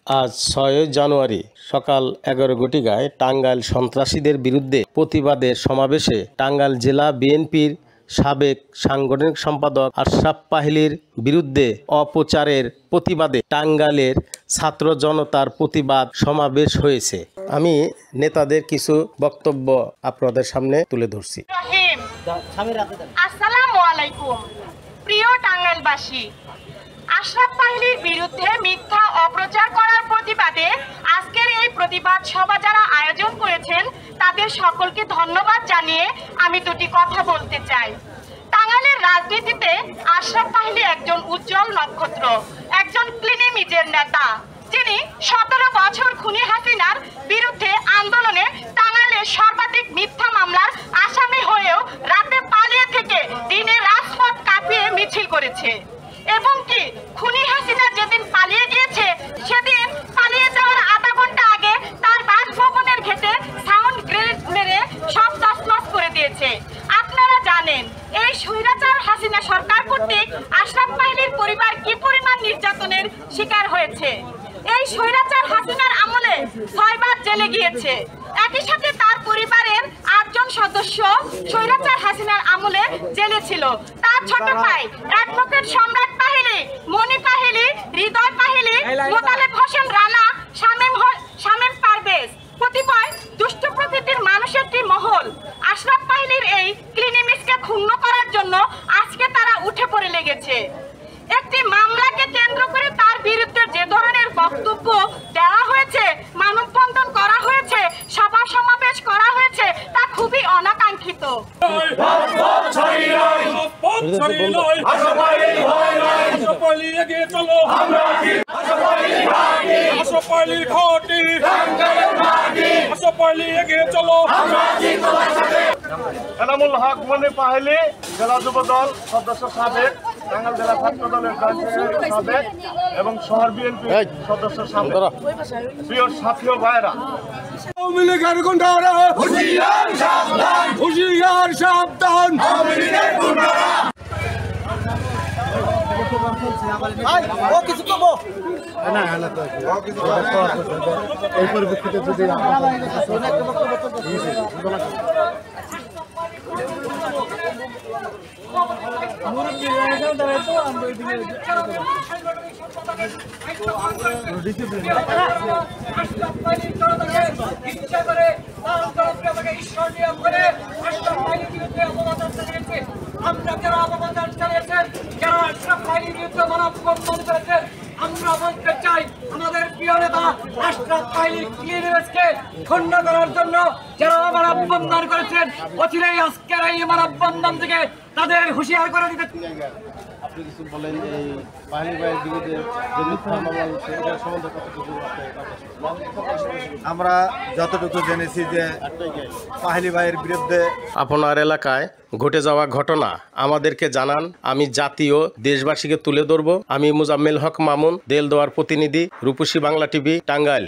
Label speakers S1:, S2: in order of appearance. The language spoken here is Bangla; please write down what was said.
S1: আজ ৬ জানুয়ারি সকাল ১১ ঘটিকায় টাঙ্গাইল সন্ত্রাসীদের বিরুদ্ধে প্রতিবাদের সমাবেশে টাঙ্গাইল জেলা বিএনপির সাবেক সাংগঠনিক সম্পাদক আশরাফ পাহিলির বিরুদ্ধে অপপ্রচারের প্রতিবাদে টাঙ্গাইলের ছাত্র জনতার প্রতিবাদ সমাবেশ হয়েছে। আমি নেতাদের কিছু বক্তব্য আপনাদের সামনে তুলে ধরছি।
S2: আসসালামু আলাইকুম প্রিয় টাঙ্গাইলবাসী, আশরাফ পাহিলির বিরুদ্ধে মিথ্যা অপপ্রচার করার প্রতিবাদে আজকের এই প্রতিবাদ সভা যারা আয়োজন করেছেন তাদের সকলকে ধন্যবাদ জানিয়ে আমি দুটি কথা বলতে চাই। টাঙ্গাইলের রাজনীতিতে আশরাফ পাহিলি একজন উজ্জ্বল নক্ষত্র, একজন ক্লিনিমিজের নেতা, যিনি 17 বছর খুনি হাসিনার বিরুদ্ধে আন্দোলনে টাঙ্গাইলের সর্বাধিক মিথ্যা মামলার আসামি হয়েও রাতে পালিয়ে থেকে দিনে রাজপথ কাঁপিয়ে মিছিল করেছে এবং কি খুনি হাসিনা যেদিন পালিয়ে গিয়েছে সেদিন পালিয়ে যাওয়ার আধা ঘন্টা আগে তার বাসভবনের ঘেটে সাউন্ড গ্রেনেড মেরে সব তছনছ করে দিয়েছে। আপনারা জানেন এই স্বৈরাচার হাসিনা সরকার কর্তৃক আশরাফ পাহিলির পরিবার কি পরিমাণ নির্যাতনের শিকার হয়েছে। এই স্বৈরাচার হাসিনার আমলে 6 বার জেলে গিয়েছে। একই সাথে তার পরিবারের 8 জন সদস্য স্বৈরাচার হাসিনার আমলে জেলে ছিল। তার ছোট ভাই অ্যাডভোকেট সম্রাট পাহিলি, মনি পাহিলি, হৃদয় পাহিলি, মোতালেব হোসেন রানা, শামীম পারভেজ, কতিপয় দুষ্ট প্রকৃতির মানুষের একটি মহল আশরাফ পাহিলির এই ক্লিনিমিজকে ক্ষুণ্ণ করার জন্য আজকে তারা উঠে পড়ে লেগেছে। একটি মামলাকে কেন্দ্র করে তার বিরুদ্ধে যে ধরনের বক্তব্য দেওয়া হয়েছে, মানববন্ধন করা হয়েছে, সভা সমাবেশ করা হয়েছে, তা খুবই অনাকাঙ্ক্ষিত।
S3: এনামুল হক মনি পাহিলি, জেলা যুবদল সদস্য সাবেক, টাঙ্গাইল জেলা ছাত্র দলের সাবেক এবং শহর বিএনপি সদস্য সাবেক। প্রিয় সাথী ও ভাইরা, আওয়ামী লীগের গুন্ডারা হুঁশিয়ার সাবধান, হুঁশিয়ার সাবধান। এই পরিপ্রেক্ষিতে যদি আমরা যারা অবদান চালিয়েছেন, যারা আশরাফ পাহিলির বিরুদ্ধে মানববন্ধন করেছেন, আমরা বলতে চাই আমাদের প্রিয় নেতা আশরাফ পাহিলির ক্লিনিমিজকে ক্ষুণ্ণ করার জন্য যারা মানববন্ধন করেছেন, অচিরেই আজকের এই মানববন্ধন থেকে তাদের হুঁশিয়ার করে দিতে।
S1: আপনি কিছু বলেন, এই পাহিলি ভাইয়ের বিরুদ্ধে যে মিথ্যা মামলা হচ্ছে এটার সম্বন্ধে কতটুকু?
S4: আমরা যতটুকু জেনেছি যে পাহিলি ভাইয়ের বিরুদ্ধে
S1: আপনার এলাকায় ঘটে যাওয়া ঘটনা আমাদেরকে জানান, আমি জাতীয় দেশবাসীকে তুলে ধরব। আমি মুজাম্মেল হক মামুন, দেলদোয়ার প্রতিনিধি, রূপসী বাংলা টিভি, টাঙ্গাইল।